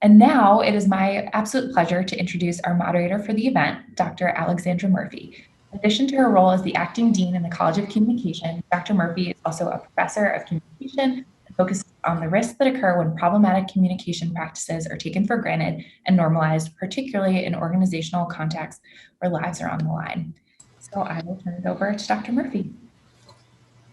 And now it is my absolute pleasure to introduce our moderator for the event, Dr. Alexandra Murphy. In addition to her role as the acting dean in the College of Communication, Dr. Murphy is also a professor of communication and focuses on the risks that occur when problematic communication practices are taken for granted and normalized, particularly in organizational contexts where lives are on the line. So I will turn it over to Dr. Murphy.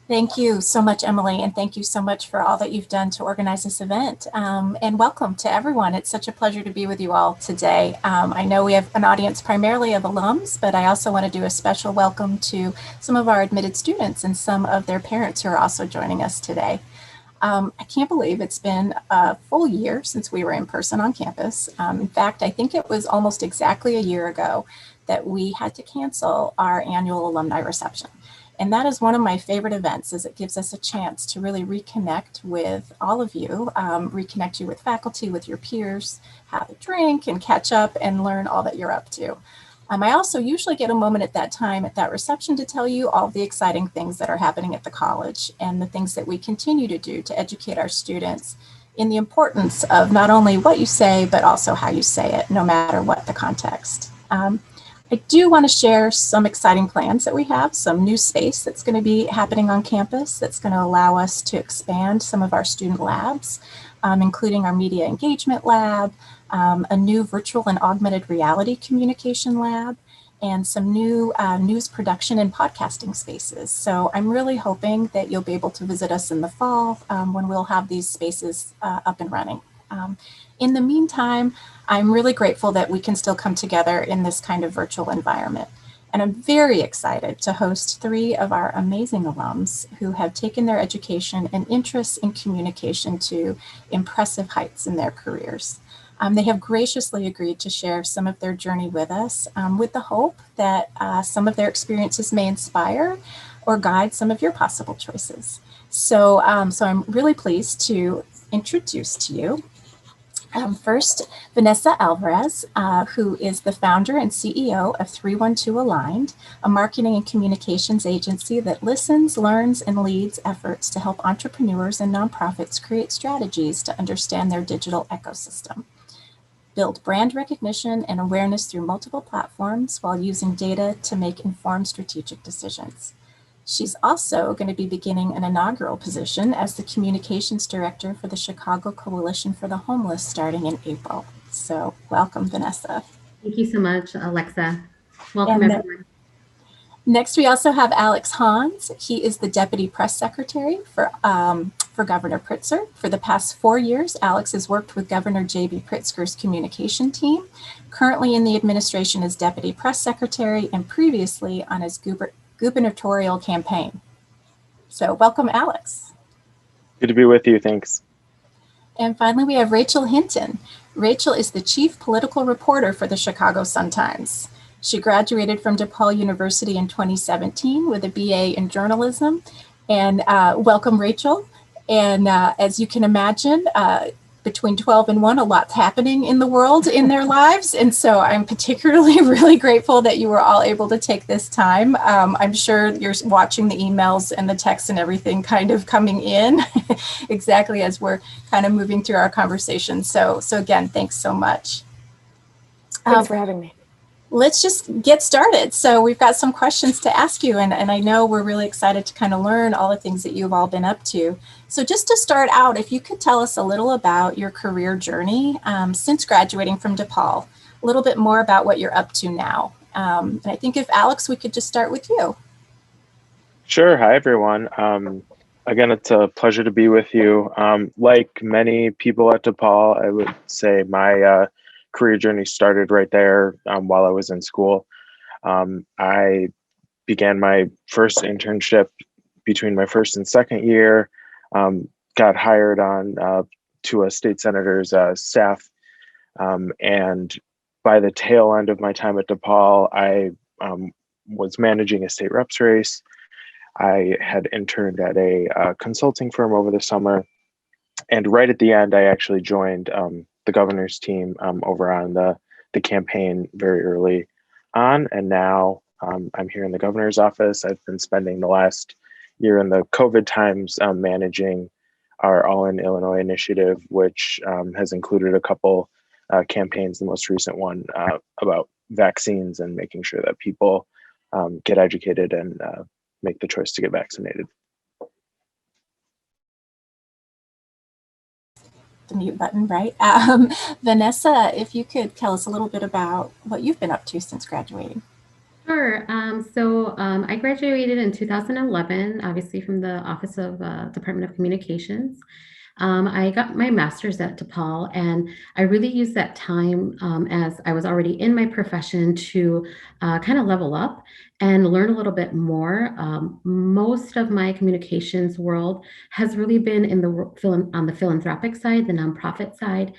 Thank you so much, Emily, and thank you so much for all that you've done to organize this event. And welcome to everyone. It's such a pleasure to be with you all today. I know we have an audience primarily of alums, but I also want to do a special welcome to some of our admitted students and some of their parents who are also joining us today. I can't believe it's been a full year since we were in person on campus. In fact, I think it was almost exactly a year ago that we had to cancel our annual alumni reception. And that is one of my favorite events, as it gives us a chance to really reconnect with all of you, reconnect you with faculty, with your peers, have a drink and catch up and learn all that you're up to. I also usually get a moment at that time at that reception to tell you all the exciting things that are happening at the college and the things that we continue to do to educate our students in the importance of not only what you say, but also how you say it, no matter what the context. I do want to share some exciting plans that we have, some new space that's going to be happening on campus that's going to allow us to expand some of our student labs, including our media engagement lab, a new virtual and augmented reality communication lab, and some new news production and podcasting spaces. So I'm really hoping that you'll be able to visit us in the fall when we'll have these spaces up and running. In the meantime, I'm really grateful that we can still come together in this kind of virtual environment. And I'm very excited to host 3 of our amazing alums who have taken their education and interests in communication to impressive heights in their careers. They have graciously agreed to share some of their journey with us with the hope that some of their experiences may inspire or guide some of your possible choices. So I'm really pleased to introduce to you first, Vanessa Alvarez, who is the founder and CEO of 312 Aligned, a marketing and communications agency that listens, learns, and leads efforts to help entrepreneurs and nonprofits create strategies to understand their digital ecosystem, build brand recognition and awareness through multiple platforms while using data to make informed strategic decisions. She's also going to be beginning an inaugural position as the communications director for the Chicago Coalition for the Homeless starting in April. So welcome, Vanessa. Thank you so much, Alexa. Welcome, everyone. Next, we also have Alex Hans. He is the Deputy Press Secretary for Governor Pritzker. For the past 4 years, Alex has worked with Governor J.B. Pritzker's communication team, currently in the administration as Deputy Press Secretary and previously on his gubernatorial campaign. So welcome, Alex. Good to be with you, thanks. And finally, we have Rachel Hinton. Rachel is the chief political reporter for the Chicago Sun-Times. She graduated from DePaul University in 2017 with a BA in journalism. And welcome, Rachel. And as you can imagine, between 12 and 1, a lot's happening in the world in their lives. And so I'm particularly really grateful that you were all able to take this time. I'm sure you're watching the emails and the texts and everything kind of coming in exactly as we're kind of moving through our conversation. So again, thanks so much. Thanks for having me. Let's just get started. So we've got some questions to ask you, and I know we're really excited to kind of learn all the things that you've all been up to. So just to start out, if you could tell us a little about your career journey since graduating from DePaul, a little bit more about what you're up to now. And I think if Alex, we could just start with you. Sure. Hi, everyone. Again, it's a pleasure to be with you. Like many people at DePaul, I would say my career journey started right there while I was in school. I began my first internship between my first and second year, got hired on to a state senator's staff. And by the tail end of my time at DePaul, I was managing a state reps race. I had interned at a consulting firm over the summer. And right at the end, I actually joined the governor's team over on the campaign very early on. And now I'm here in the governor's office. I've been spending the last year in the COVID times managing our All in Illinois initiative, which has included a couple campaigns, the most recent one about vaccines and making sure that people get educated and make the choice to get vaccinated. The mute button, right? Vanessa, if you could tell us a little bit about what you've been up to since graduating. Sure. I graduated in 2011, obviously from the Office of Department of Communications. I got my master's at DePaul, and I really used that time as I was already in my profession to kind of level up and learn a little bit more. Most of my communications world has really been on the philanthropic side, the nonprofit side.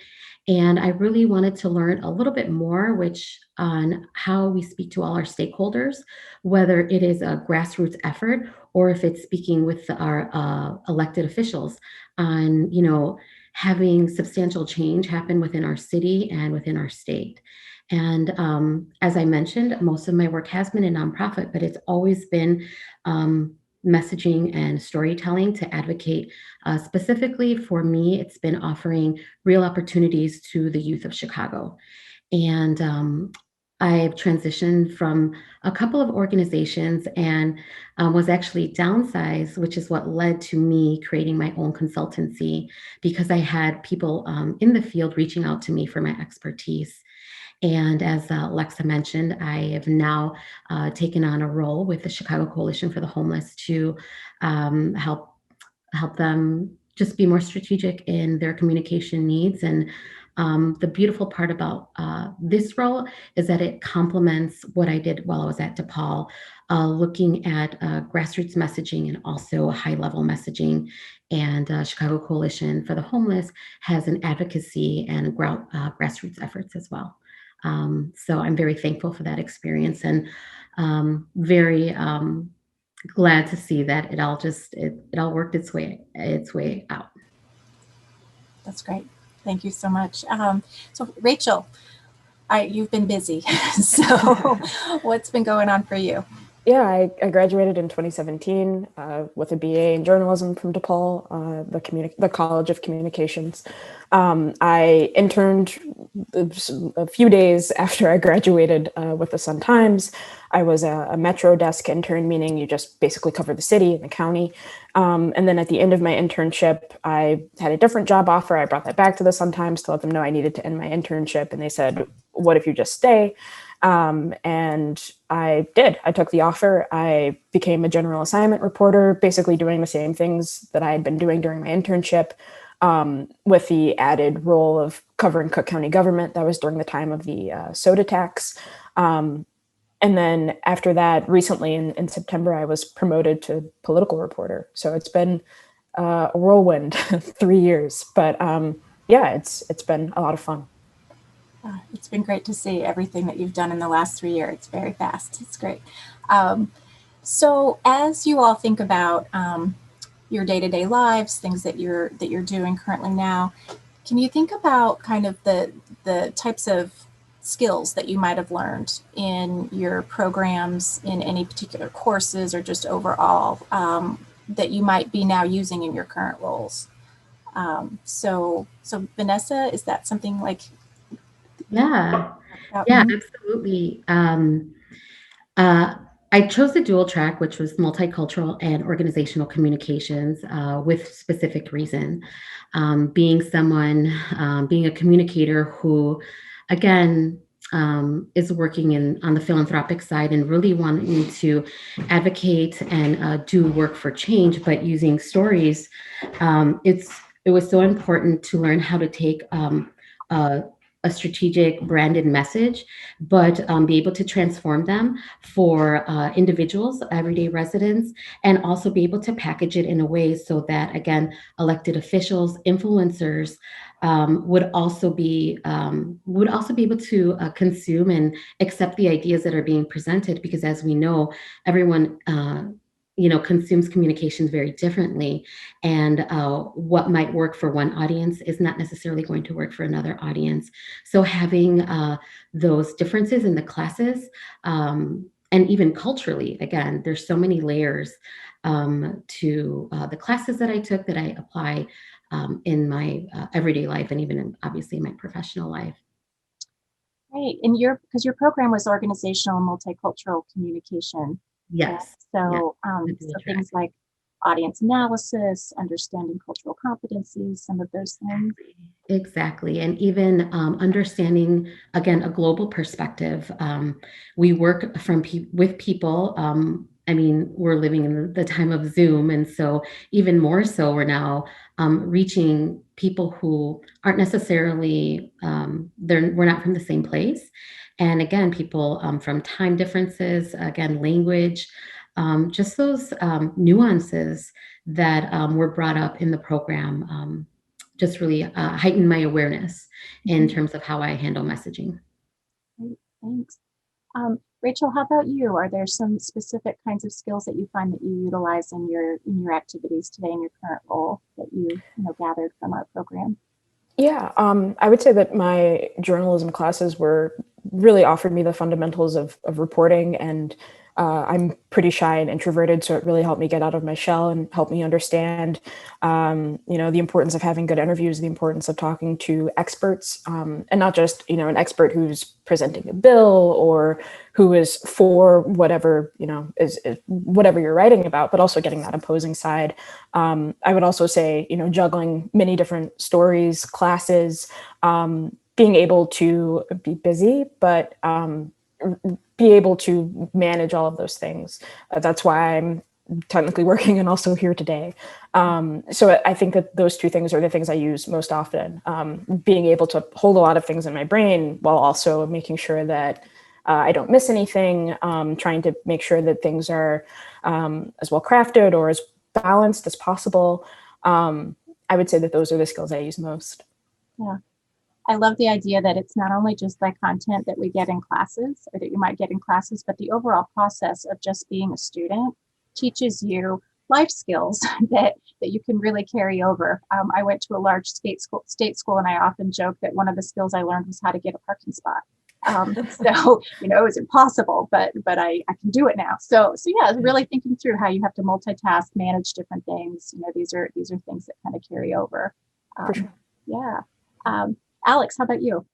And I really wanted to learn a little bit more, which on how we speak to all our stakeholders, whether it is a grassroots effort or if it's speaking with our elected officials on, having substantial change happen within our city and within our state. And as I mentioned, most of my work has been in nonprofit, but it's always been messaging and storytelling to advocate. Specifically for me, it's been offering real opportunities to the youth of Chicago. And I've transitioned from a couple of organizations and was actually downsized, which is what led to me creating my own consultancy because I had people in the field reaching out to me for my expertise. And as Alexa mentioned, I have now taken on a role with the Chicago Coalition for the Homeless to help them just be more strategic in their communication needs. And the beautiful part about this role is that it complements what I did while I was at DePaul, looking at grassroots messaging and also high-level messaging. And Chicago Coalition for the Homeless has an advocacy and grassroots efforts as well. So I'm very thankful for that experience and very glad to see that it all worked its way out. That's great. Thank you so much. So Rachel, you've been busy. So what's been going on for you? Yeah, I graduated in 2017 with a BA in journalism from DePaul, the College of Communications. I interned a few days after I graduated with the Sun-Times. I was a Metro desk intern, meaning you just basically cover the city and the county. And then at the end of my internship, I had a different job offer. I brought that back to the Sun-Times to let them know I needed to end my internship. And they said, what if you just stay? And I did. I took the offer. I became a general assignment reporter, basically doing the same things that I had been doing during my internship, with the added role of covering Cook County government. That was during the time of the soda tax. And then after that, recently in September, I was promoted to political reporter. So it's been a whirlwind 3 years, but yeah, it's been a lot of fun. It's been great to see everything that you've done in the last 3 years. It's very fast. It's great. So as you all think about your day-to-day lives, things that you're doing currently now, can you think about kind of the types of skills that you might have learned in your programs, in any particular courses, or just overall that you might be now using in your current roles? So Vanessa, is that something like? Yeah, absolutely. I chose the dual track, which was multicultural and organizational communications, with specific reason. Being a communicator who, again, is working on the philanthropic side and really wanting to advocate and do work for change, but using stories, it was so important to learn how to take a strategic branded message, but be able to transform them for individuals, everyday residents, and also be able to package it in a way so that, again, elected officials, influencers would also be able to consume and accept the ideas that are being presented, because as we know, everyone consumes communications very differently, and what might work for one audience is not necessarily going to work for another audience. So having those differences in the classes, and even culturally, again, there's so many layers to the classes that I took that I apply in my everyday life and even obviously in my professional life. Great. And because your program was organizational and multicultural communication. Yes. So, Yes. so things like audience analysis, understanding cultural competencies, some of those things. Exactly. And even understanding, again, a global perspective. We work with people. I mean, we're living in the time of Zoom. And so even more so, we're now reaching people who aren't necessarily, we're not from the same place. And again, people from time differences, again, language, just those nuances that were brought up in the program. Just really heightened my awareness in terms of how I handle messaging. Great, thanks. Rachel, how about you? Are there some specific kinds of skills that you find that you utilize in your activities today in your current role that you gathered from our program? Yeah, I would say that my journalism classes really offered me the fundamentals of reporting, and I'm pretty shy and introverted, so it really helped me get out of my shell and helped me understand, the importance of having good interviews, the importance of talking to experts, and not just, an expert who's presenting a bill or who is for whatever, is whatever you're writing about, but also getting that opposing side. I would also say, juggling many different stories, classes, being able to be busy, but be able to manage all of those things. That's why I'm technically working and also here today. So I think that those two things are the things I use most often. Being able to hold a lot of things in my brain while also making sure that I don't miss anything, trying to make sure that things are as well crafted or as balanced as possible. I would say that those are the skills I use most. Yeah. I love the idea that it's not only just the content that we get in classes or that you might get in classes, but the overall process of just being a student teaches you life skills that you can really carry over. I went to a large state school, and I often joke that one of the skills I learned was how to get a parking spot. So, it was impossible, but I can do it now. So yeah, really thinking through how you have to multitask, manage different things. These are things that kind of carry over. For sure. Yeah. Alex, how about you?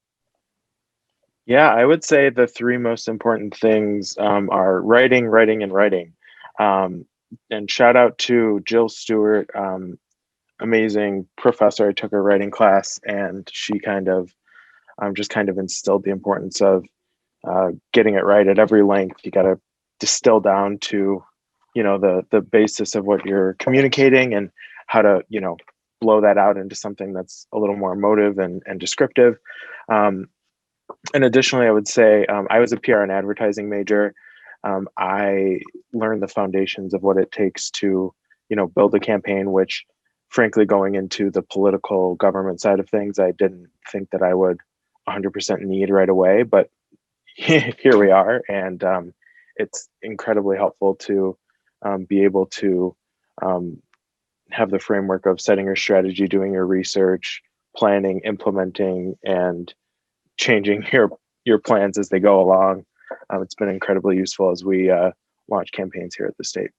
Yeah, I would say the three most important things are writing, writing, and writing. And shout out to Jill Stewart, amazing professor. I took her writing class, and she just kind of instilled the importance of getting it right at every length. You got to distill down to, the basis of what you're communicating and how to, blow that out into something that's a little more emotive and descriptive. And additionally, I would say I was a PR and advertising major. I learned the foundations of what it takes to, build a campaign, which frankly, going into the political government side of things, I didn't think that I would 100% need right away, but here we are. And it's incredibly helpful to be able to have the framework of setting your strategy, doing your research, planning, implementing, and changing your plans as they go along. It's been incredibly useful as we launch campaigns here at the state.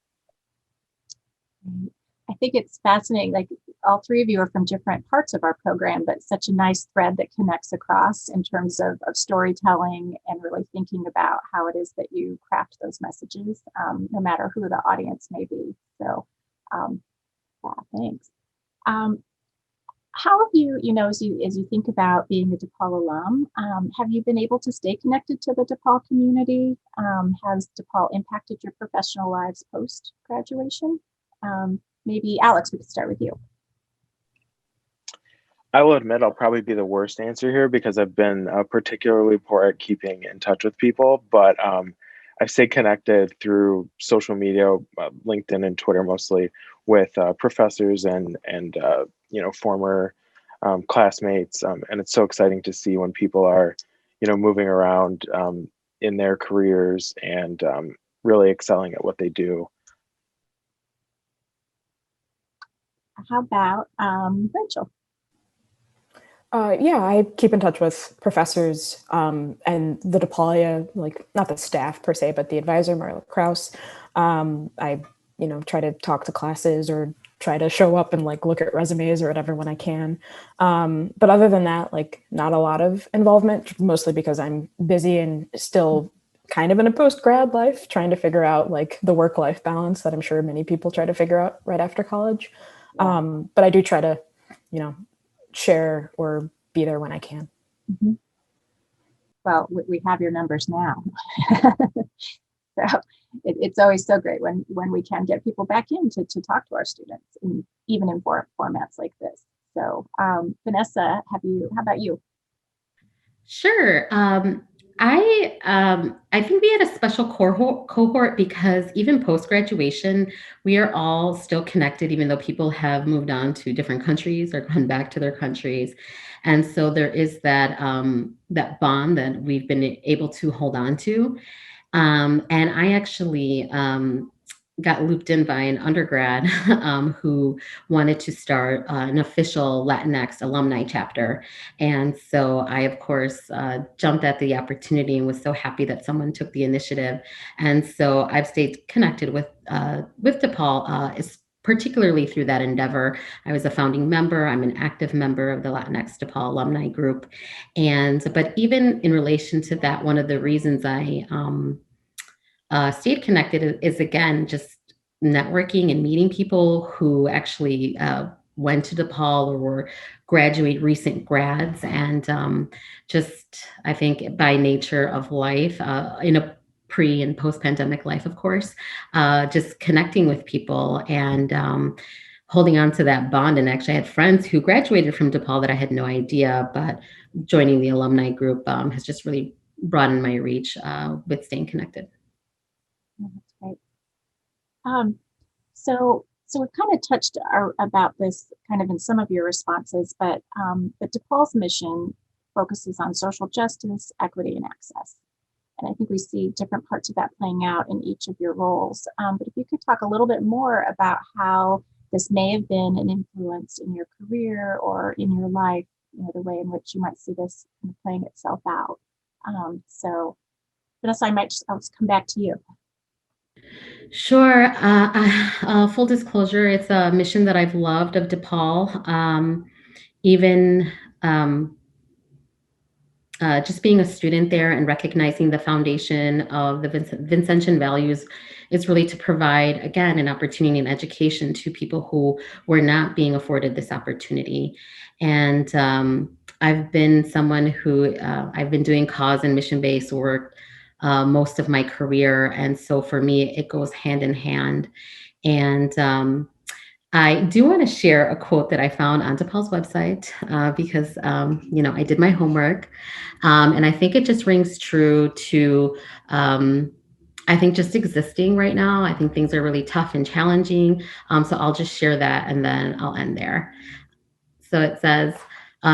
I think it's fascinating. Like all three of you are from different parts of our program, but such a nice thread that connects across in terms of storytelling and really thinking about how it is that you craft those messages, no matter who the audience may be. So, yeah, thanks. How have you, as you think about being a DePaul alum, have you been able to stay connected to the DePaul community? Has DePaul impacted your professional lives post-graduation? Maybe Alex, we could start with you. I will admit I'll probably be the worst answer here because I've been particularly poor at keeping in touch with people, but I've stayed connected through social media, LinkedIn and Twitter mostly, with professors and former classmates, and it's so exciting to see when people are moving around in their careers and really excelling at what they do. How about Rachel? Yeah, I keep in touch with professors and the DePaulia, like not the staff per se, but the advisor, Marla Kraus. I, try to talk to classes or try to show up and like look at resumes or whatever when I can. But other than that, like not a lot of involvement, mostly because I'm busy and still kind of in a post-grad life, trying to figure out like the work-life balance that I'm sure many people try to figure out right after college. But I do try to, share or be there when I can. Mm-hmm. Well, we have your numbers now. So it's always so great when we can get people back in to talk to our students, and even in formats like this. So Vanessa, how about you? Sure. I think we had a special cohort because even post-graduation, we are all still connected, even though people have moved on to different countries or gone back to their countries. And so there is that that bond that we've been able to hold on to. And I actually got looped in by an undergrad who wanted to start an official Latinx alumni chapter. And so I, of course, jumped at the opportunity and was so happy that someone took the initiative. And so I've stayed connected with DePaul, particularly through that endeavor. I was a founding member. I'm an active member of the Latinx DePaul alumni group. But even in relation to that, one of the reasons I stayed connected is again, just networking and meeting people who actually went to DePaul or were recent grads. And just, I think by nature of life, in a pre and post-pandemic life, of course, just connecting with people and holding on to that bond. And actually I had friends who graduated from DePaul that I had no idea, but joining the alumni group has just really broadened my reach with staying connected. Oh, that's great. So we've kind of touched about this kind of in some of your responses, but DePaul's mission focuses on social justice, equity, and access. And I think we see different parts of that playing out in each of your roles. But if you could talk a little bit more about how this may have been an influence in your career or in your life, the way in which you might see this kind of playing itself out. So Vanessa, I'll just come back to you. Sure. Full disclosure, it's a mission that I've loved of DePaul. Even just being a student there and recognizing the foundation of the Vincentian values is really to provide, again, an opportunity and education to people who were not being afforded this opportunity. And I've been someone who I've been doing cause and mission-based work most of my career. And so for me, it goes hand in hand. And I do want to share a quote that I found on DePaul's website because, I did my homework. And I think it just rings true to, I think, just existing right now. I think things are really tough and challenging. So I'll just share that and then I'll end there. So it says,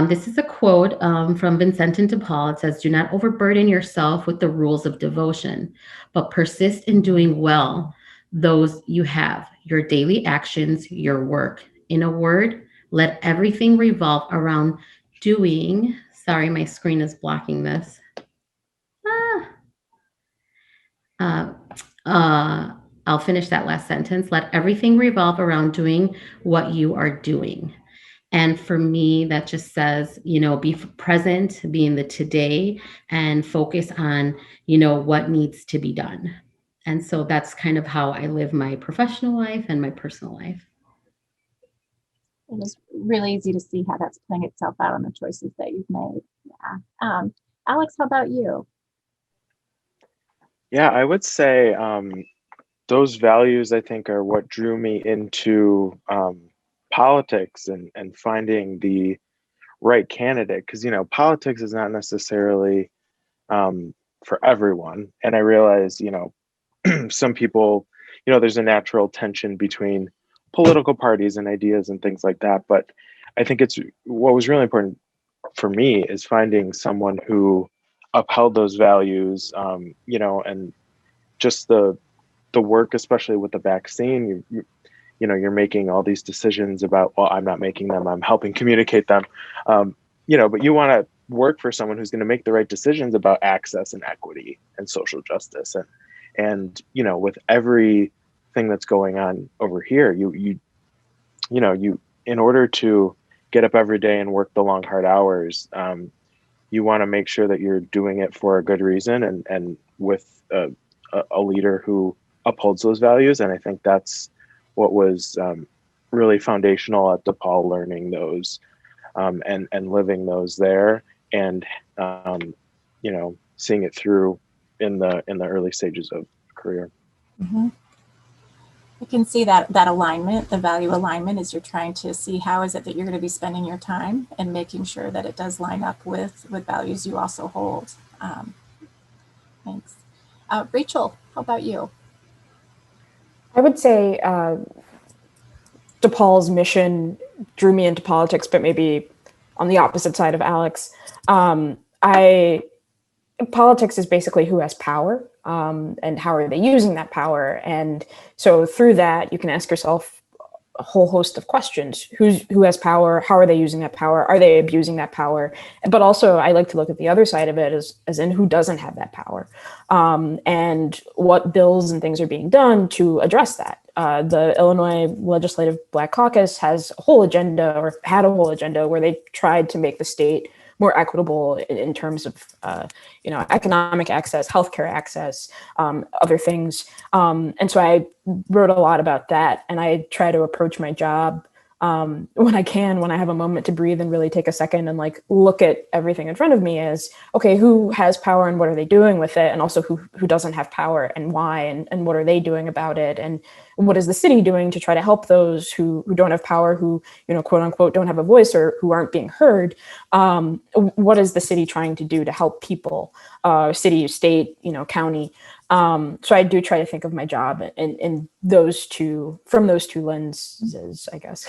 this is a quote from Vincent and DePaul. It says, "Do not overburden yourself with the rules of devotion, but persist in doing well those you have, your daily actions, your work. In a word, let everything revolve around doing." Sorry, my screen is blocking this. I'll finish that last sentence. Let everything revolve around doing what you are doing. And for me, that just says, be present, be in the today, and focus on, what needs to be done. And so that's kind of how I live my professional life and my personal life. It was really easy to see how that's playing itself out on the choices that you've made. Yeah. Alex, how about you? Yeah, I would say those values, I think, are what drew me into politics and finding the right candidate. Because, politics is not necessarily for everyone. And I realize, some people, there's a natural tension between political parties and ideas and things like that. But I think what was really important for me is finding someone who upheld those values, and just the work, especially with the vaccine, you're making all these decisions about, well, I'm not making them, I'm helping communicate them, but you want to work for someone who's going to make the right decisions about access and equity and social justice. And with everything that's going on over here, in order to get up every day and work the long, hard hours, you want to make sure that you're doing it for a good reason and with a leader who upholds those values. And I think that's what was really foundational at DePaul, learning those and living those there, and seeing it through in the early stages of career. Mm-hmm. I can see that alignment, the value alignment, as you're trying to see how is it that you're going to be spending your time and making sure that it does line up with values you also hold. Thanks. Rachel, how about you? I would say DePaul's mission drew me into politics, but maybe on the opposite side of Alex. Politics is basically who has power, and how are they using that power. And so through that, you can ask yourself a whole host of questions. Who has power? How are they using that power? Are they abusing that power? But also, I like to look at the other side of it as in who doesn't have that power, and what bills and things are being done to address that. The Illinois Legislative Black Caucus has a whole agenda, or had a whole agenda, where they tried to make the state more equitable in terms of, economic access, healthcare access, other things. And so I wrote a lot about that, and I try to approach my job when I have a moment to breathe and really take a second and look at everything in front of me as, okay, who has power and what are they doing with it? And also who doesn't have power and why, and what are they doing about it? And what is the city doing to try to help those who don't have power, who, quote unquote, don't have a voice or who aren't being heard? What is the city trying to do to help people, city, state, county? So I do try to think of my job in from those two lenses, I guess.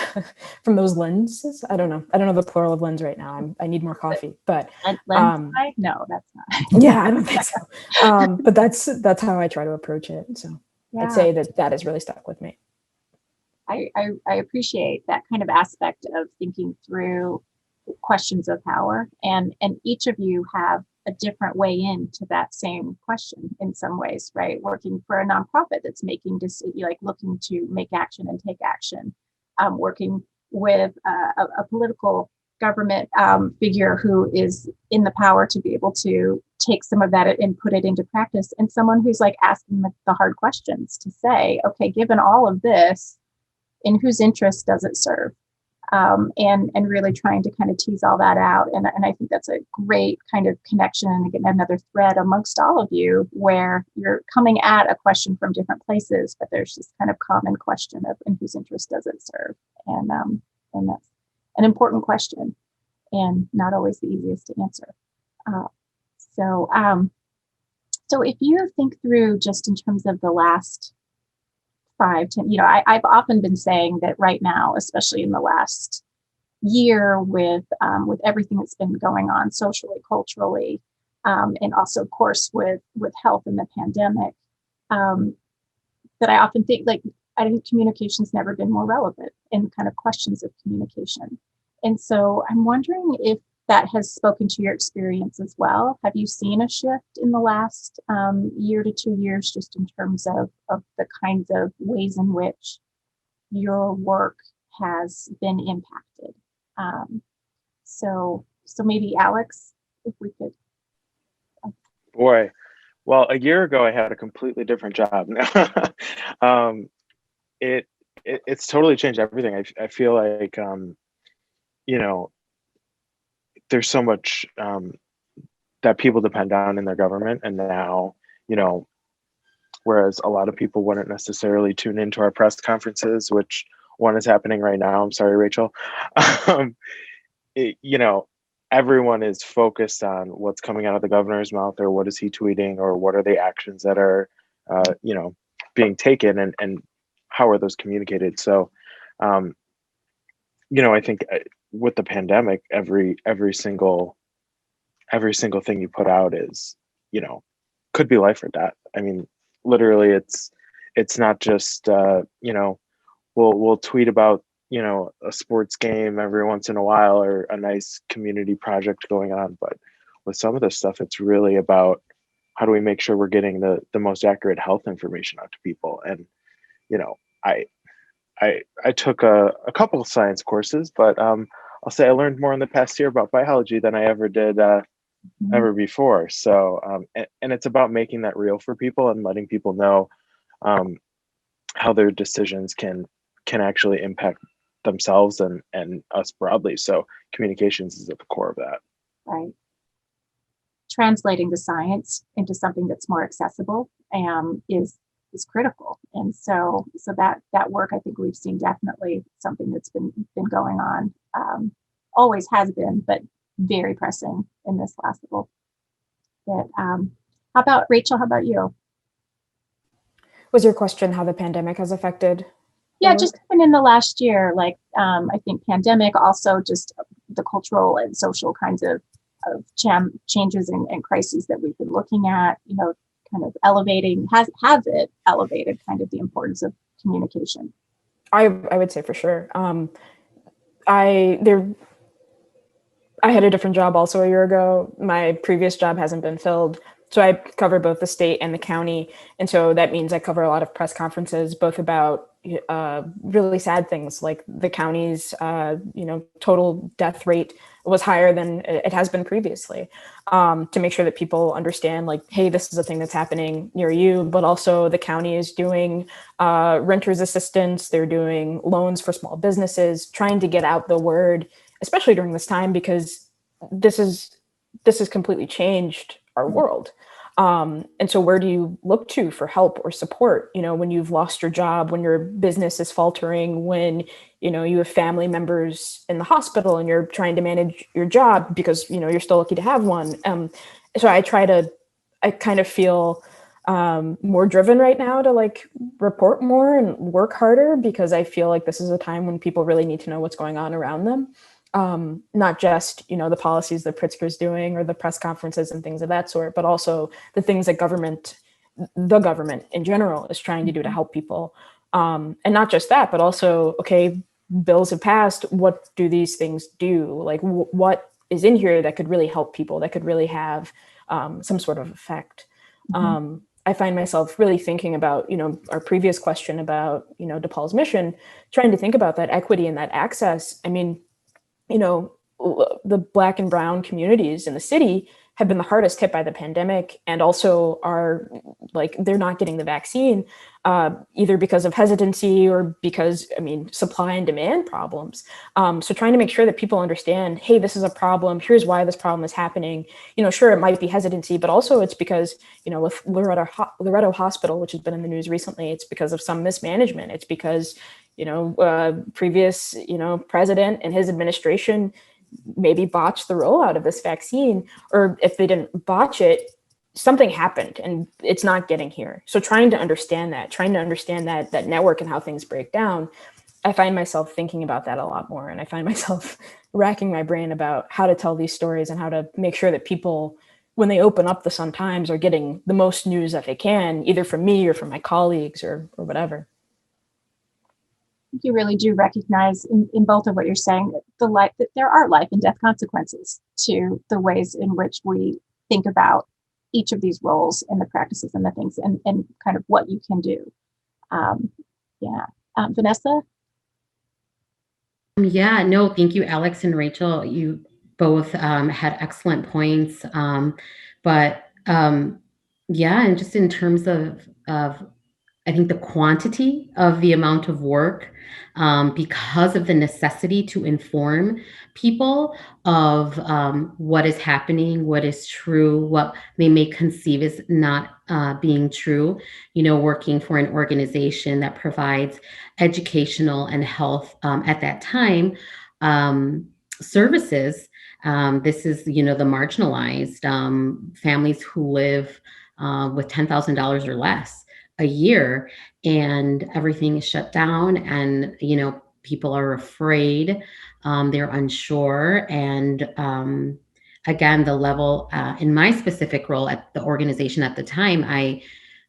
From those lenses, I don't know the plural of lens right now. I need more coffee, but no, that's not. Yeah, I don't think so. But that's how I try to approach it. So yeah. I'd say that has really stuck with me. I appreciate that kind of aspect of thinking through questions of power, and each of you have a different way into that same question in some ways, right? Working for a nonprofit that's looking to make action and take action, working with a political government figure who is in the power to be able to take some of that and put it into practice, and someone who's asking the hard questions to say, okay, given all of this, in whose interest does it serve? And really trying to kind of tease all that out. And I think that's a great kind of connection, and again, another thread amongst all of you, where you're coming at a question from different places, but there's this kind of common question of in whose interest does it serve? And that's an important question, and not always the easiest to answer. So if you think through just in terms of the last 5-10, I've often been saying that right now, especially in the last year with everything that's been going on socially, culturally, and also of course with health and the pandemic, that I often think I think communication's never been more relevant in kind of questions of communication. And so I'm wondering if that has spoken to your experience as well. Have you seen a shift in the last year to 2 years, just in terms of the kinds of ways in which your work has been impacted? So maybe Alex, if we could. Boy, well, a year ago I had a completely different job. It's totally changed everything. I feel like there's so much that people depend on in their government, and now, whereas a lot of people wouldn't necessarily tune into our press conferences, which one is happening right now. I'm sorry, Rachel. Everyone is focused on what's coming out of the governor's mouth, or what is he tweeting, or what are the actions that are, being taken, and how are those communicated. So, I think with the pandemic, every single thing you put out is, could be life or death. I mean, literally, it's not just we'll tweet about a sports game every once in a while, or a nice community project going on, but with some of this stuff, it's really about how do we make sure we're getting the most accurate health information out to people. And I took a couple of science courses, but I'll say I learned more in the past year about biology than I ever did ever before. So, and it's about making that real for people and letting people know how their decisions can actually impact themselves and us broadly. So communications is at the core of that. Right. Translating the science into something that's more accessible is critical. And so that work, I think we've seen definitely something that's been going on, always has been, but very pressing in this last little bit. How about Rachel? How about you? Was your question how the pandemic has affected? Yeah, just even in the last year, like I think pandemic, also just the cultural and social kinds of changes and crises that we've been looking at, kind of elevating, has it elevated kind of the importance of communication? I would say for sure. I had a different job also a year ago. My previous job hasn't been filled. So I cover both the state and the county. And so that means I cover a lot of press conferences, both about really sad things like the county's, total death rate was higher than it has been previously, to make sure that people understand, like, hey, this is a thing that's happening near you. But also the county is doing renters assistance. They're doing loans for small businesses, trying to get out the word, especially during this time, because this has completely changed our world. And so where do you look to for help or support, when you've lost your job, when your business is faltering, when, you have family members in the hospital and you're trying to manage your job because, you're still lucky to have one. So I kind of feel more driven right now to like report more and work harder, because I feel like this is a time when people really need to know what's going on around them. Not just, the policies that Pritzker's doing or the press conferences and things of that sort, but also the things that the government in general is trying to do to help people. And not just that, but also, okay, bills have passed. What do these things do? Like what is in here that could really help people, that could really have some sort of effect? I find myself really thinking about, our previous question about, Depauls Mission, trying to think about that equity and that access. I mean, the Black and brown communities in the city have been the hardest hit by the pandemic, and also are like, they're not getting the vaccine, either because of hesitancy or because, supply and demand problems. So trying to make sure that people understand, hey, this is a problem. Here's why this problem is happening. Sure, it might be hesitancy, but also it's because, with Loretto Hospital, which has been in the news recently, it's because of some mismanagement. It's because previous, president and his administration maybe botched the rollout of this vaccine, or if they didn't botch it, something happened and it's not getting here. So trying to understand that network and how things break down, I find myself thinking about that a lot more. And I find myself racking my brain about how to tell these stories and how to make sure that people, when they open up the Sun-Times, are getting the most news that they can, either from me or from my colleagues or whatever. You really do recognize in both of what you're saying that there are life and death consequences to the ways in which we think about each of these roles and the practices and the things and kind of what you can do. Vanessa? Yeah, no, thank you, Alex and Rachel. You both had excellent points. And just in terms of I think the quantity of the amount of work, because of the necessity to inform people of what is happening, what is true, what they may conceive as not being true, working for an organization that provides educational and health at that time services. This is, the marginalized families who live with $10,000 or less a year, and everything is shut down, and people are afraid, they're unsure, and again, the level in my specific role at the organization at the time, I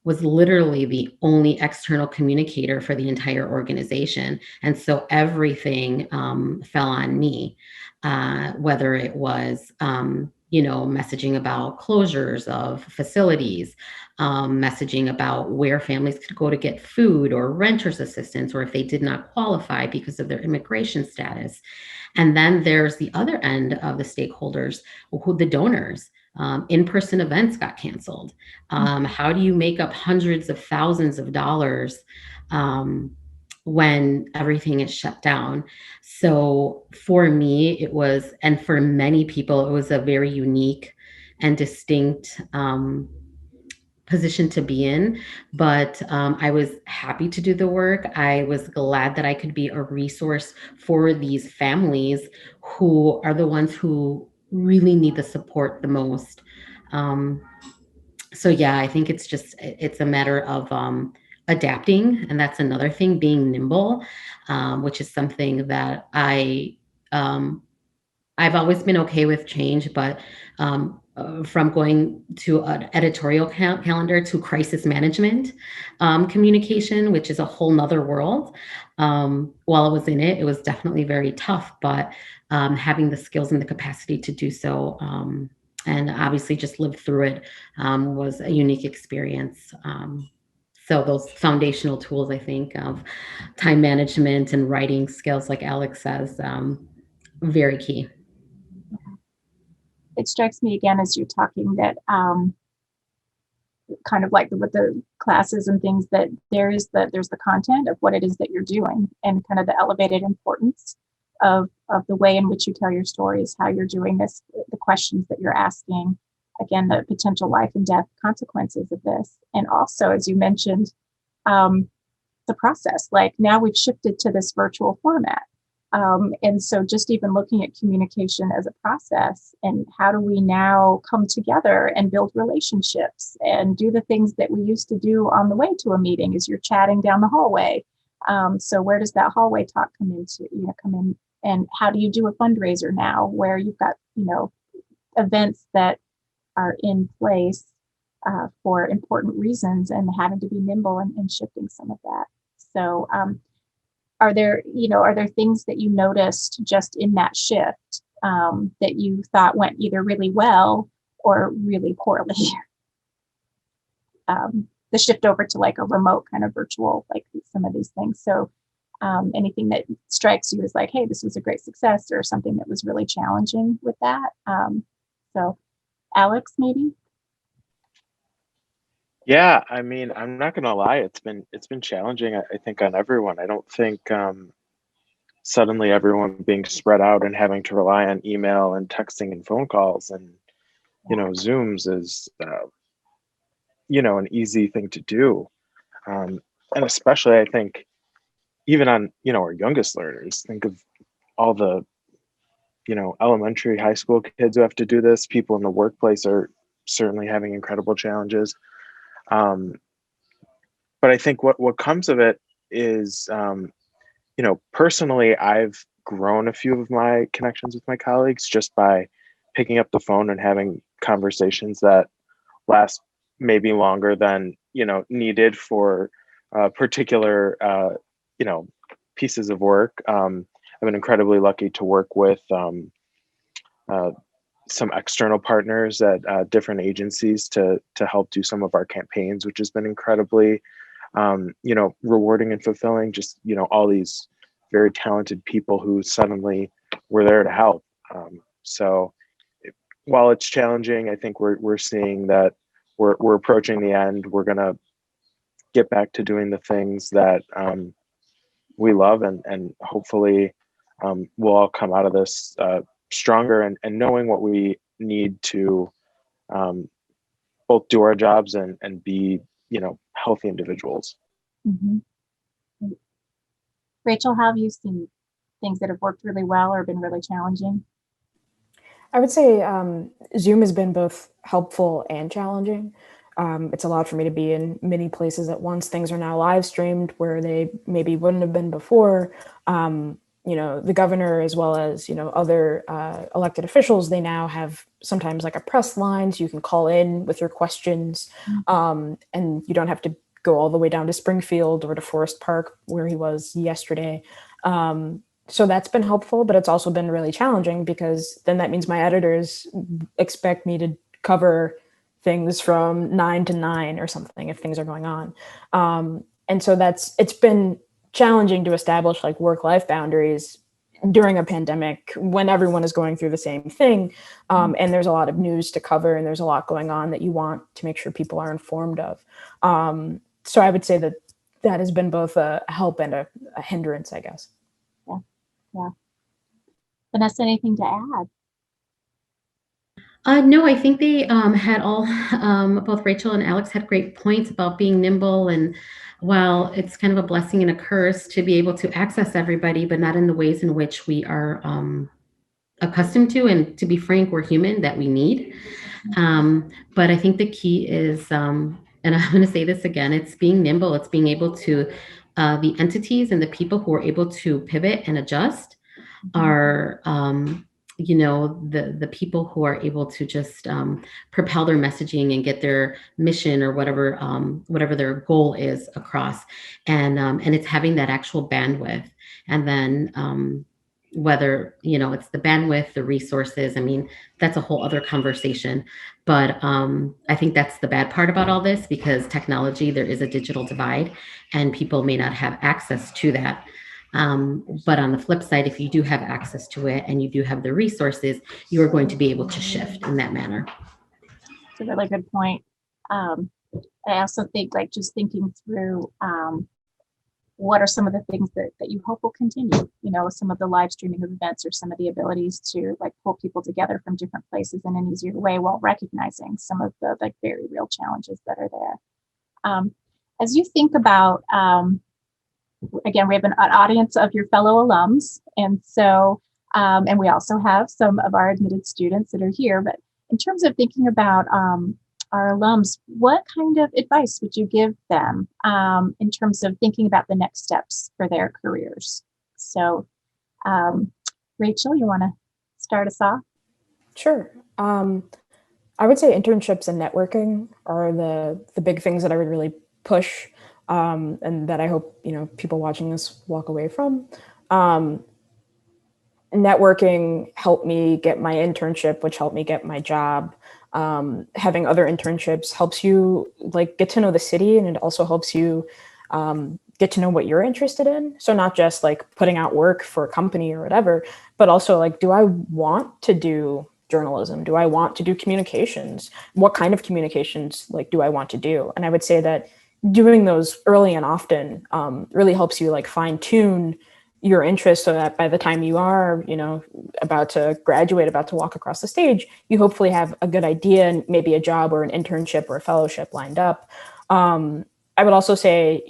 was literally the only external communicator for the entire organization, and so everything fell on me, whether it was messaging about closures of facilities, messaging about where families could go to get food or renters assistance, or if they did not qualify because of their immigration status. And then there's the other end of the stakeholders, the donors. In-person events got canceled. How do you make up hundreds of thousands of dollars when everything is shut down? So for me, it was, and for many people, it was a very unique and distinct position to be in, but I was happy to do the work. I was glad that I could be a resource for these families who are the ones who really need the support the most. So yeah, I think it's a matter of adapting, and that's another thing, being nimble, which is something that I've always been okay with change, but from going to an editorial calendar to crisis management communication, which is a whole nother world. While I was in it, it was definitely very tough, but having the skills and the capacity to do so, and obviously just live through it, was a unique experience. So those foundational tools, I think, of time management and writing skills, like Alex says, very key. It strikes me again as you're talking that kind of like with the classes and things, that there's the content of what it is that you're doing, and kind of the elevated importance of the way in which you tell your stories, how you're doing this, the questions that you're asking, again, the potential life and death consequences of this. And also, as you mentioned, the process, like now we've shifted to this virtual format. And so just even looking at communication as a process, and how do we now come together and build relationships and do the things that we used to do on the way to a meeting as you're chatting down the hallway. So where does that hallway talk come in? And how do you do a fundraiser now where you've got, events that are in place for important reasons, and having to be nimble and shifting some of that. So are there things that you noticed just in that shift that you thought went either really well or really poorly? The shift over to like a remote kind of virtual, like some of these things. So anything that strikes you as like, hey, this was a great success, or something that was really challenging with that? So Alex, maybe? Yeah, I mean, I'm not gonna lie, it's been challenging, I think, on everyone. I don't think suddenly everyone being spread out and having to rely on email and texting and phone calls and Zooms is an easy thing to do. And especially, I think, even on our youngest learners, think of all the elementary, high school kids who have to do this. People in the workplace are certainly having incredible challenges. But I think what comes of it is, personally, I've grown a few of my connections with my colleagues just by picking up the phone and having conversations that last maybe longer than needed for particular pieces of work. I've been incredibly lucky to work with some external partners at different agencies to help do some of our campaigns, which has been incredibly rewarding and fulfilling. Just all these very talented people who suddenly were there to help. So while it's challenging, I think we're seeing that we're approaching the end. We're gonna get back to doing the things that we love, and hopefully we'll all come out of this stronger and knowing what we need to both do our jobs and be healthy individuals. Mm-hmm. Rachel, how have you seen things that have worked really well or been really challenging? I would say Zoom has been both helpful and challenging. It's allowed for me to be in many places at once. Things are now live streamed where they maybe wouldn't have been before. The governor, as well as other elected officials, they now have sometimes like a press line, so you can call in with your questions, and you don't have to go all the way down to Springfield or to Forest Park where he was yesterday. So that's been helpful, but it's also been really challenging because then that means my editors expect me to cover things from 9 to 9 or something if things are going on. And so it's been challenging to establish like work-life boundaries during a pandemic when everyone is going through the same thing. And there's a lot of news to cover and there's a lot going on that you want to make sure people are informed of. So I would say that has been both a help and a hindrance, I guess. Yeah. Vanessa, anything to add? No, I think they had all, both Rachel and Alex had great points about being nimble. And while it's kind of a blessing and a curse to be able to access everybody, but not in the ways in which we are accustomed to, and to be frank, we're human, that we need. But I think the key is, and I'm going to say this again, it's being nimble. It's being able to, the entities and the people who are able to pivot and adjust are, the people who are able to just propel their messaging and get their mission or whatever their goal is across. And it's having that actual bandwidth. And then whether, it's the bandwidth, the resources, I mean, that's a whole other conversation. But I think that's the bad part about all this, because technology, there is a digital divide and people may not have access to that. But on the flip side, if you do have access to it and you do have the resources, you are going to be able to shift in that manner. It's a really good point. I also think, like, just thinking through what are some of the things that you hope will continue, some of the live streaming of events or some of the abilities to like pull people together from different places in an easier way while recognizing some of the like very real challenges that are there. As you think about, again, we have an audience of your fellow alums. And so, and we also have some of our admitted students that are here, but in terms of thinking about our alums, what kind of advice would you give them in terms of thinking about the next steps for their careers? So, Rachel, you want to start us off? Sure. I would say internships and networking are the big things that I would really push, and that I hope people watching this walk away from. Networking helped me get my internship, which helped me get my job. Having other internships helps you like get to know the city, and it also helps you get to know what you're interested in. So not just like putting out work for a company or whatever, but also like, do I want to do journalism? Do I want to do communications? What kind of communications like do I want to do? And I would say that doing those early and often really helps you like fine tune your interest so that by the time you are, about to graduate, about to walk across the stage, you hopefully have a good idea and maybe a job or an internship or a fellowship lined up. I would also say,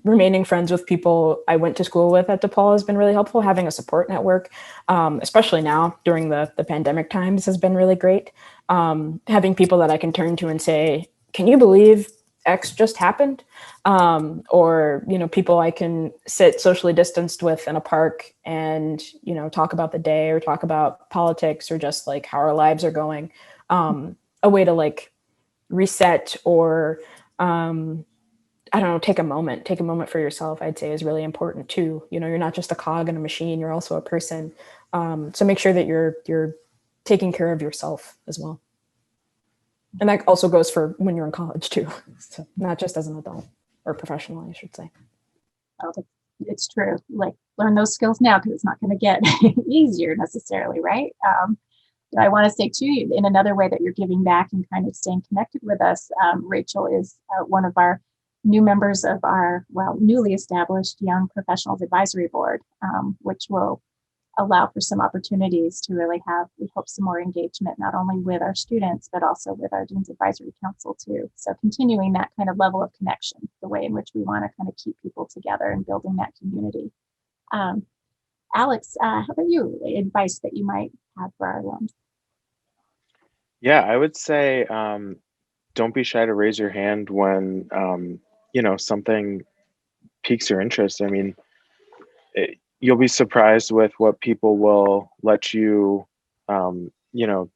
remaining friends with people I went to school with at DePaul has been really helpful. Having a support network, especially now during the pandemic times, has been really great. Having people that I can turn to and say, can you believe X just happened? Or, people I can sit socially distanced with in a park and, talk about the day or talk about politics or just like how our lives are going. A way to like reset or, I don't know, take a moment for yourself, I'd say is really important too. You're not just a cog in a machine, you're also a person. So make sure that you're taking care of yourself as well. And that also goes for when you're in college too. So not just as an adult or professional, I should say. Oh, it's true. Like learn those skills now because it's not going to get easier necessarily, right? I want to say too, in another way that you're giving back and kind of staying connected with us, Rachel is one of our new members of our, newly established Young Professionals Advisory Board, which will allow for some opportunities to really have, we hope, some more engagement, not only with our students, but also with our Dean's Advisory Council too. So continuing that kind of level of connection, the way in which we want to kind of keep people together and building that community. Alex, how about you? Advice that you might have for our alums? Yeah, I would say don't be shy to raise your hand when something piques your interest. I mean, you'll be surprised with what people will let you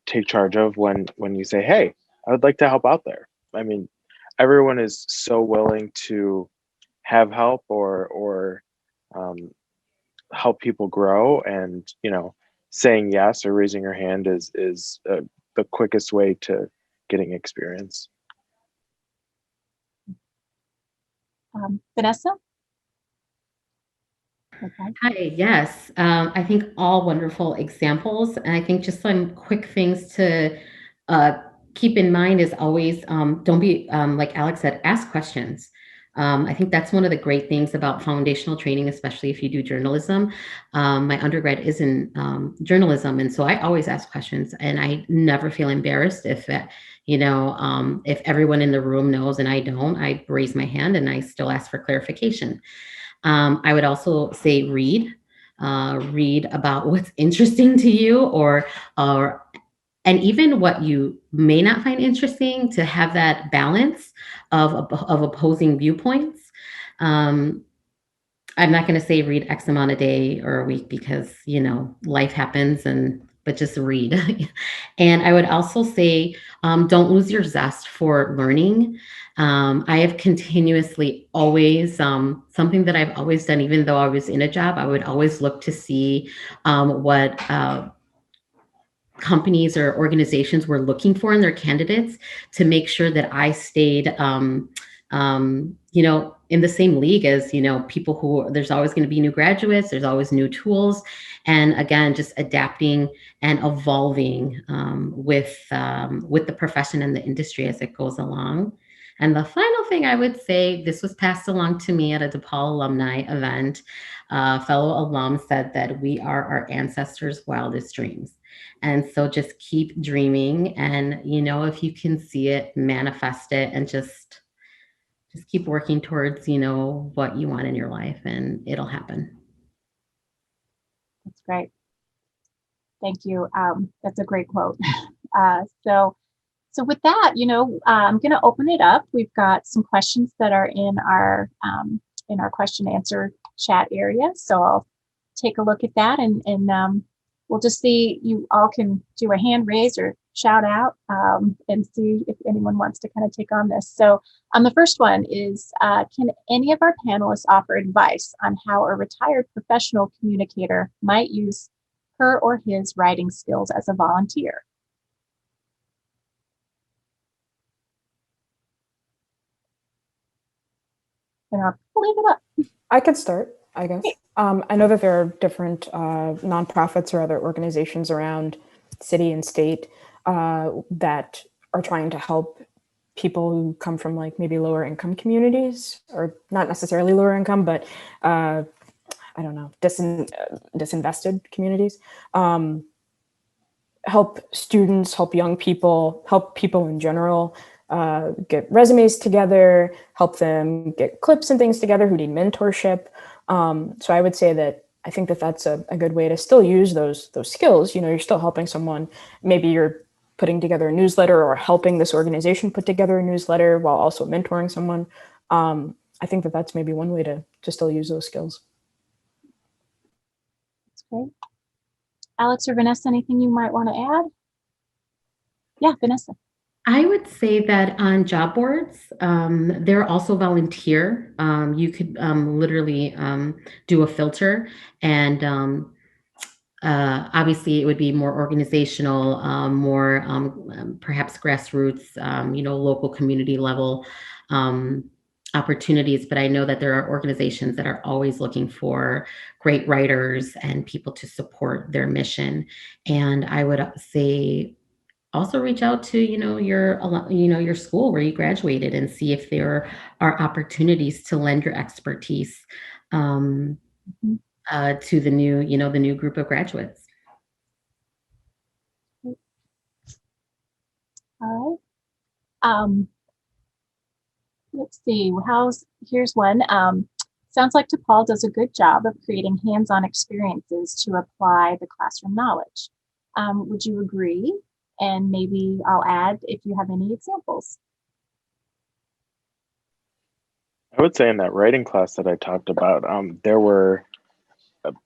take charge of when you say, hey, I would like to help out there. I mean, everyone is so willing to have help or help people grow, and saying yes or raising your hand is the quickest way to getting experience. Vanessa? Okay. Hi, yes. I think all wonderful examples. And I think just some quick things to keep in mind is always don't be, like Alex said, ask questions. I think that's one of the great things about foundational training, especially if you do journalism. My undergrad is in journalism. And so I always ask questions, and I never feel embarrassed if, if everyone in the room knows and I don't, I raise my hand and I still ask for clarification. I would also say read about what's interesting to you, or and even what you may not find interesting, to have that balance of opposing viewpoints. Um, I'm not going to say read X amount a day or a week, because life happens, but just read. And I would also say don't lose your zest for learning. I have continuously always something that I've always done, even though I was in a job, I would always look to see what companies or organizations were looking for in their candidates, to make sure that I stayed in the same league as, people who, there's always going to be new graduates, there's always new tools. And again, just adapting and evolving with the profession and the industry as it goes along. And the final thing I would say, this was passed along to me at a DePaul alumni event. Fellow alum said that we are our ancestors' wildest dreams. And so just keep dreaming, and, if you can see it, manifest it, and just keep working towards, what you want in your life, and it'll happen. That's great. Thank you. That's a great quote. So with that, I'm going to open it up. We've got some questions that are in our question answer chat area. So I'll take a look at that, and we'll just see. You all can do a hand raise or shout out and see if anyone wants to kind of take on this. So the first one is, can any of our panelists offer advice on how a retired professional communicator might use her or his writing skills as a volunteer? And I'll leave it up. I could start, I guess. I know that there are different nonprofits or other organizations around city and state that are trying to help people who come from like maybe lower income communities, or not necessarily lower income, but I don't know, disinvested communities. Help students, help young people, help people in general get resumes together, help them get clips and things together who need mentorship. So I would say that I think that that's a good way to still use those skills. You're still helping someone. Maybe you're putting together a newsletter or helping this organization put together a newsletter while also mentoring someone. I think that that's maybe one way to still use those skills. That's great. Alex or Vanessa, anything you might want to add? Yeah, Vanessa. I would say that on job boards, they're also volunteer. You could literally do a filter, and obviously it would be more organizational, more perhaps grassroots, local community level opportunities. But I know that there are organizations that are always looking for great writers and people to support their mission. And I would say also reach out to your school where you graduated, and see if there are opportunities to lend your expertise to the new group of graduates. All right. Let's see. Here's one. Sounds like DePaul does a good job of creating hands-on experiences to apply the classroom knowledge. Would you agree? And maybe I'll add if you have any examples. I would say in that writing class that I talked about, there were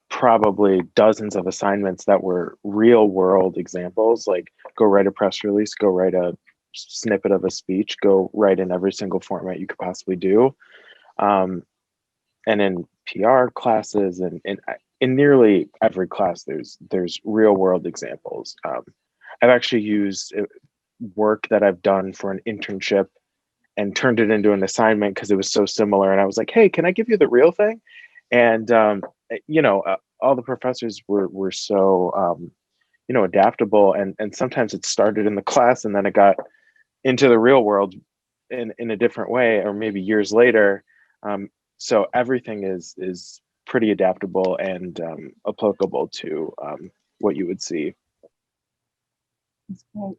probably dozens of assignments that were real world examples, like go write a press release, go write a snippet of a speech, go write in every single format you could possibly do. And in PR classes and in nearly every class, there's real world examples. I've actually used work that I've done for an internship and turned it into an assignment because it was so similar. And I was like, hey, can I give you the real thing? And all the professors were so adaptable, and sometimes it started in the class and then it got into the real world in a different way, or maybe years later. So everything is pretty adaptable and applicable to what you would see. That's great.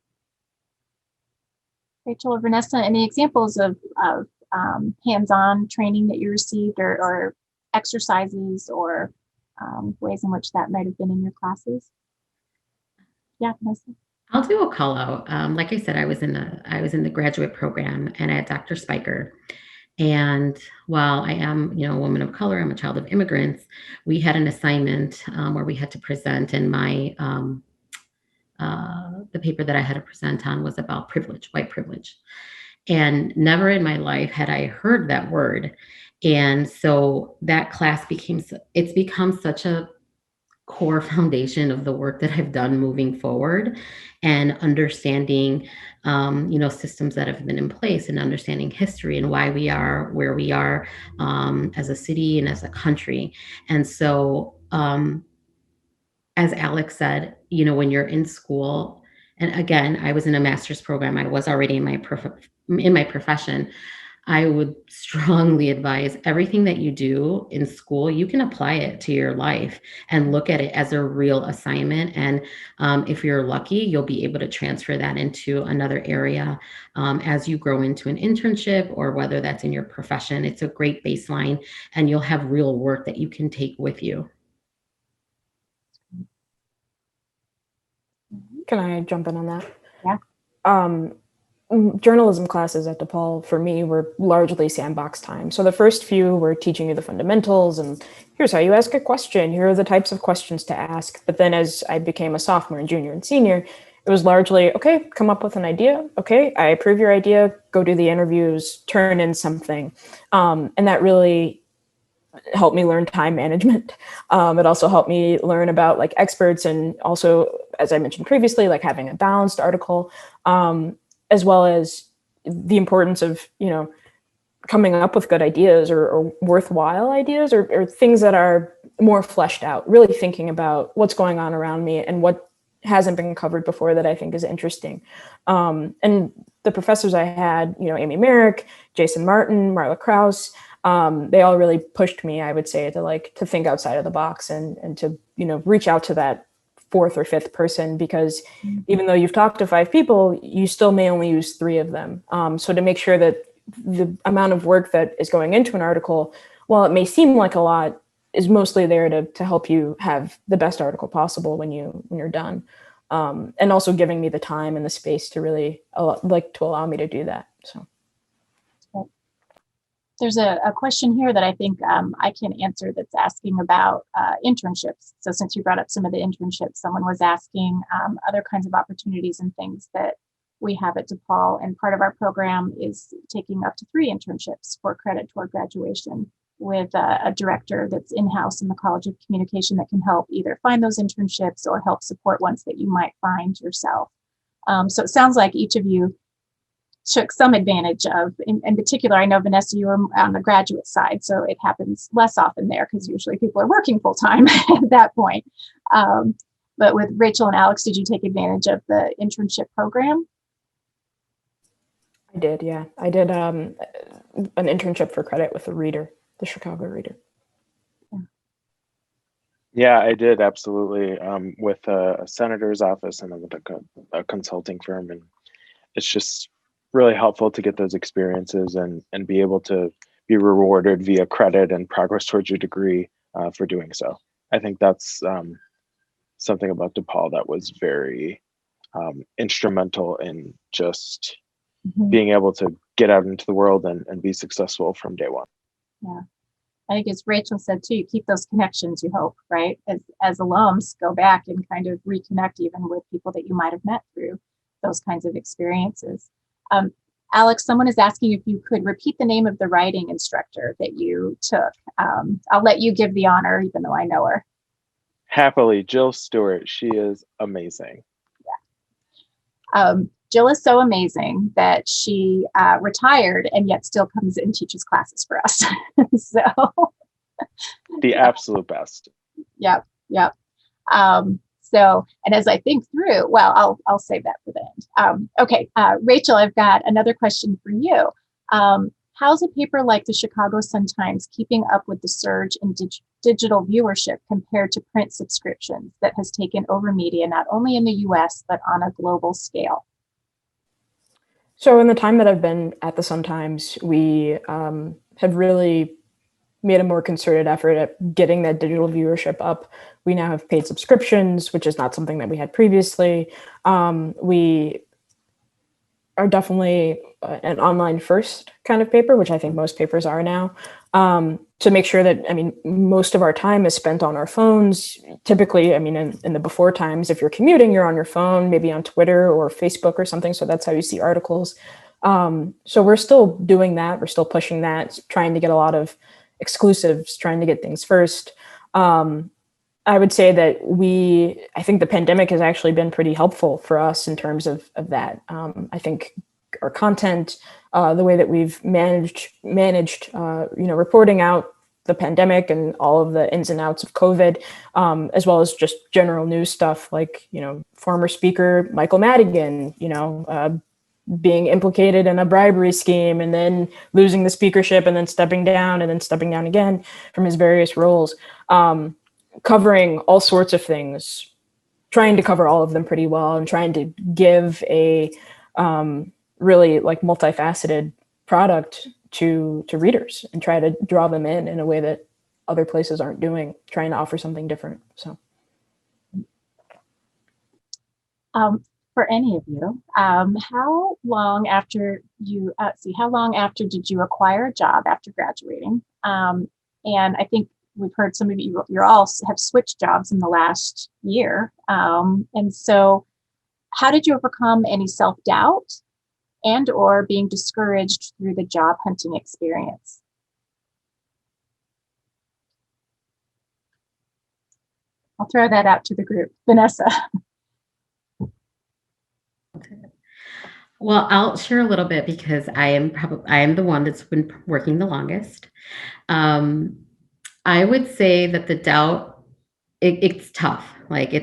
Rachel or Vanessa, any examples of hands-on training that you received, or exercises, or ways in which that might have been in your classes? Yeah, Vanessa. I'll do a call out. Like I said, I was in the graduate program and at Dr. Spiker. And while I am, a woman of color, I'm a child of immigrants, we had an assignment where we had to present, and the paper that I had to present on was about privilege, white privilege. And never in my life had I heard that word. And so that class it's become such a core foundation of the work that I've done moving forward, and understanding, systems that have been in place, and understanding history and why we are where we are as a city and as a country. And so, as Alex said, when you're in school, and again, I was in a master's program, I was already in my profession. I would strongly advise everything that you do in school, you can apply it to your life and look at it as a real assignment. And if you're lucky, you'll be able to transfer that into another area as you grow into an internship, or whether that's in your profession. It's a great baseline, and you'll have real work that you can take with you. Can I jump in on that? Yeah. Journalism classes at DePaul for me were largely sandbox time. So the first few were teaching you the fundamentals, and here's how you ask a question. Here are the types of questions to ask. But then as I became a sophomore and junior and senior, it was largely, okay, come up with an idea. Okay, I approve your idea, go do the interviews, turn in something. And that really helped me learn time management. It also helped me learn about like experts, and also, as I mentioned previously, like having a balanced article, as well as the importance of, coming up with good ideas, or worthwhile ideas, or things that are more fleshed out, really thinking about what's going on around me and what hasn't been covered before that I think is interesting. And the professors I had, Amy Merrick, Jason Martin, Marla Krause, they all really pushed me, I would say, to think outside of the box, and to, reach out to that fourth or fifth person, because even though you've talked to 5 people, you still may only use 3 of them. So to make sure that the amount of work that is going into an article, while it may seem like a lot, is mostly there to help you have the best article possible when you're done. And also giving me the time and the space to really to allow me to do that. So. There's a question here that I think I can answer, that's asking about internships. So since you brought up some of the internships, someone was asking other kinds of opportunities and things that we have at DePaul. And part of our program is taking up to 3 internships for credit toward graduation, with a director that's in-house in the College of Communication that can help either find those internships or help support ones that you might find yourself. So it sounds like each of you took some advantage of. In particular, I know, Vanessa, you were on the graduate side, so it happens less often there, because usually people are working full time at that point. But with Rachel and Alex, did you take advantage of the internship program? I did, yeah. I did an internship for credit with the Reader, the Chicago Reader. Yeah, I did, absolutely, with a senator's office, and then with a consulting firm. And it's just really helpful to get those experiences and be able to be rewarded via credit and progress towards your degree for doing so. I think that's something about DePaul that was very instrumental in just being able to get out into the world and be successful from day one. Yeah. I think, as Rachel said too, you keep those connections, you hope, right? As alums, go back and kind of reconnect even with people that you might have met through those kinds of experiences. Alex, someone is asking if you could repeat the name of the writing instructor that you took. I'll let you give the honor, even though I know her. Happily, Jill Stewart. She is amazing. Jill is so amazing that she retired and yet still comes and teaches classes for us. So The absolute best. Yep. So, and as I think through, well, I'll save that for the end. Okay, Rachel, I've got another question for you. How's a paper like the Chicago Sun-Times keeping up with the surge in digital viewership compared to print subscriptions that has taken over media, not only in the US, but on a global scale? So in the time that I've been at the Sun-Times, we have really made a more concerted effort at getting that digital viewership up. We now have paid subscriptions, which is not something that we had previously. We are definitely an online first kind of paper, which I think most papers are now, to make sure that, I mean, most of our time is spent on our phones. Typically, I mean, in the before times, if you're commuting, you're on your phone, maybe on Twitter or Facebook or something. So that's how you see articles. So we're still doing that. We're still pushing that, trying to get a lot of exclusives, trying to get things first. I would say that I think the pandemic has actually been pretty helpful for us in terms of that. I think our content, the way that we've managed, reporting out the pandemic and all of the ins and outs of COVID, as well as just general news stuff like, former speaker Michael Madigan, being implicated in a bribery scheme and then losing the speakership and then stepping down again from his various roles. Covering all sorts of things, trying to cover all of them pretty well and trying to give a really like multifaceted product to readers and try to draw them in a way that other places aren't doing, trying to offer something different. So for any of you, how long after did you acquire a job after graduating? And I think we've heard some of you all have switched jobs in the last year. And so how did you overcome any self-doubt and or being discouraged through the job hunting experience? I'll throw that out to the group. Vanessa. Well, I'll share a little bit because I am the one that's been working the longest. I would say that the doubt, it's tough.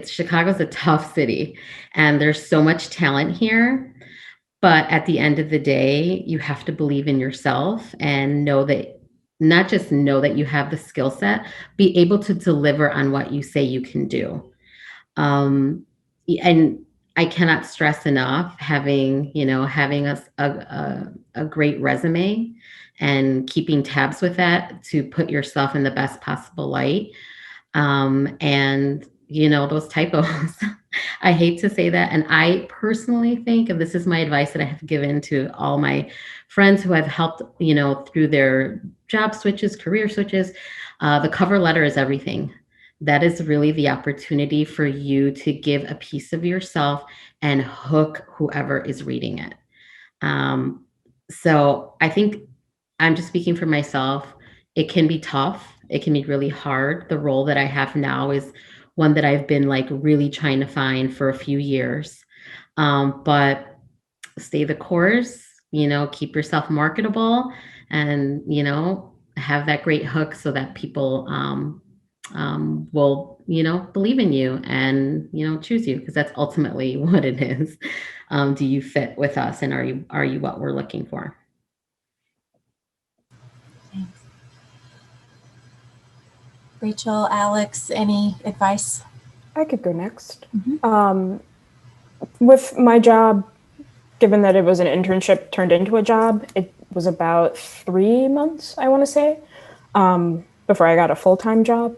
Chicago's a tough city and there's so much talent here. But at the end of the day, you have to believe in yourself and not just know that you have the skill set, be able to deliver on what you say you can do. And I cannot stress enough having a great resume and keeping tabs with that to put yourself in the best possible light. And those typos, I hate to say that. And I personally think, and this is my advice that I have given to all my friends who I've helped, through their job switches, career switches, the cover letter is everything. That is really the opportunity for you to give a piece of yourself and hook whoever is reading it. So I think I'm just speaking for myself. It can be tough. It can be really hard. The role that I have now is one that I've been really trying to find for a few years. But stay the course, keep yourself marketable and, have that great hook so that people will, believe in you and, choose you, because that's ultimately what it is. Do you fit with us and are you what we're looking for? Thanks. Rachel, Alex, any advice? I could go next. Mm-hmm. With my job, given that it was an internship turned into a job, it was about 3 months, I want to say, before I got a full-time job.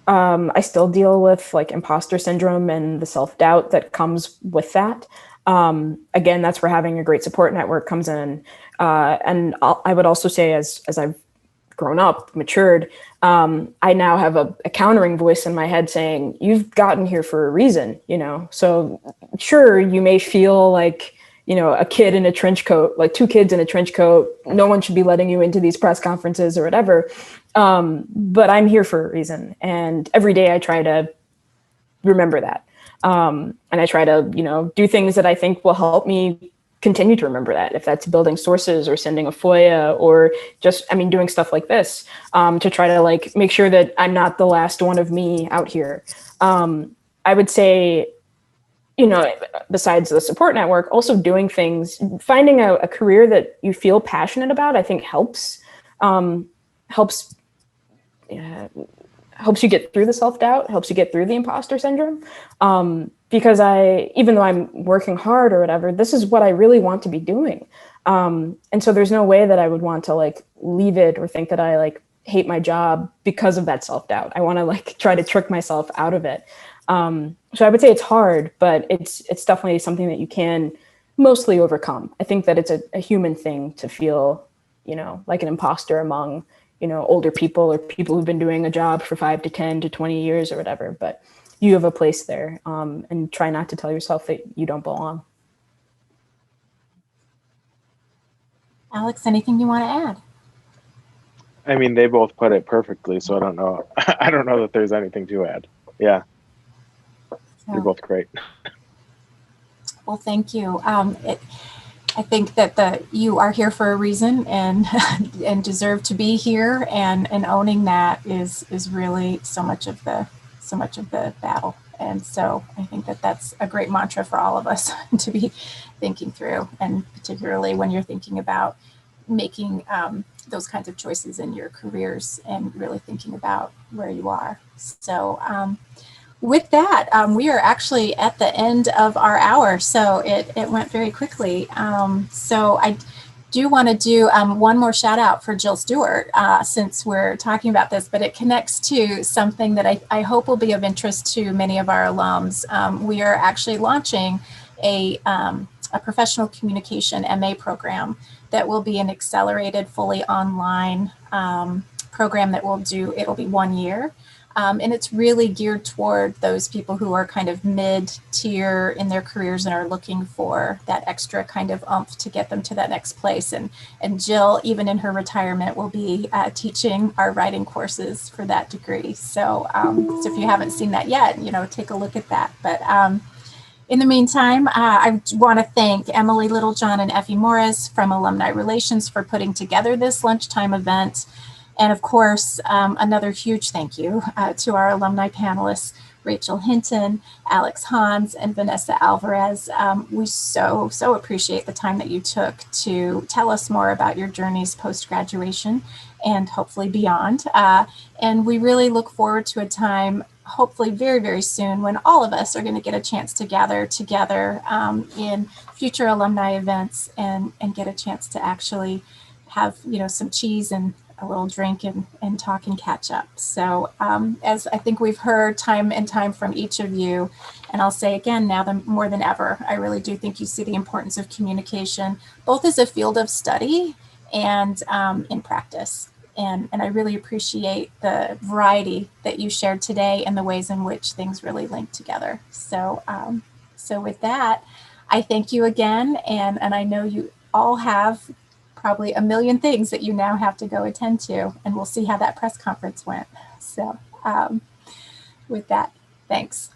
I still deal with imposter syndrome and the self-doubt that comes with that. Again, that's where having a great support network comes in. And I would also say as I've grown up, matured, I now have a countering voice in my head saying, you've gotten here for a reason, So sure, you may feel like, a kid in a trench coat, like 2 kids in a trench coat, no one should be letting you into these press conferences or whatever. But I'm here for a reason. And every day I try to remember that. And I try to, do things that I think will help me continue to remember that, if that's building sources or sending a FOIA or just, doing stuff like this, to try to like make sure that I'm not the last one of me out here. I would say, besides the support network, also doing things, finding a career that you feel passionate about, I think helps you get through the self-doubt, helps you get through the imposter syndrome. Because even though I'm working hard or whatever, this is what I really want to be doing. And so there's no way that I would want to like leave it or think that I like hate my job because of that self-doubt. I want to like try to trick myself out of it. So I would say it's hard, but it's definitely something that you can mostly overcome. I think that it's a human thing to feel, like an imposter among, older people or people who've been doing a job for 5 to 10 to 20 years or whatever, but you have a place there, and try not to tell yourself that you don't belong. Alex, anything you want to add? I mean, they both put it perfectly, so I don't know. I don't know that there's anything to add. Yeah, you're both great. Well, thank you. I think that you are here for a reason and and deserve to be here, and owning that is really so much of the battle. And so I think that that's a great mantra for all of us to be thinking through, and particularly when you're thinking about making those kinds of choices in your careers and really thinking about where you are. So with that, we are actually at the end of our hour, so it went very quickly. So I do want to do one more shout out for Jill Stewart, since we're talking about this, but it connects to something that I hope will be of interest to many of our alums. We are actually launching a professional communication MA program that will be an accelerated, fully online program that it'll be 1 year. And it's really geared toward those people who are kind of mid-tier in their careers and are looking for that extra kind of oomph to get them to that next place. And Jill, even in her retirement, will be teaching our writing courses for that degree. So, so if you haven't seen that yet, take a look at that. But in the meantime, I want to thank Emily Littlejohn and Effie Morris from Alumni Relations for putting together this lunchtime event. And of course, another huge thank you to our alumni panelists, Rachel Hinton, Alex Hans, and Vanessa Alvarez. We so appreciate the time that you took to tell us more about your journeys post-graduation and hopefully beyond. And we really look forward to a time, hopefully very, very soon, when all of us are going to get a chance to gather together in future alumni events and get a chance to actually have, some cheese and a little drink and talk and catch up. So as I think we've heard time and time from each of you, and I'll say again now more than ever, I really do think you see the importance of communication, both as a field of study and in practice. And I really appreciate the variety that you shared today and the ways in which things really link together. So, so with that, I thank you again. And I know you all have probably a million things that you now have to go attend to, and we'll see how that press conference went. So with that, thanks.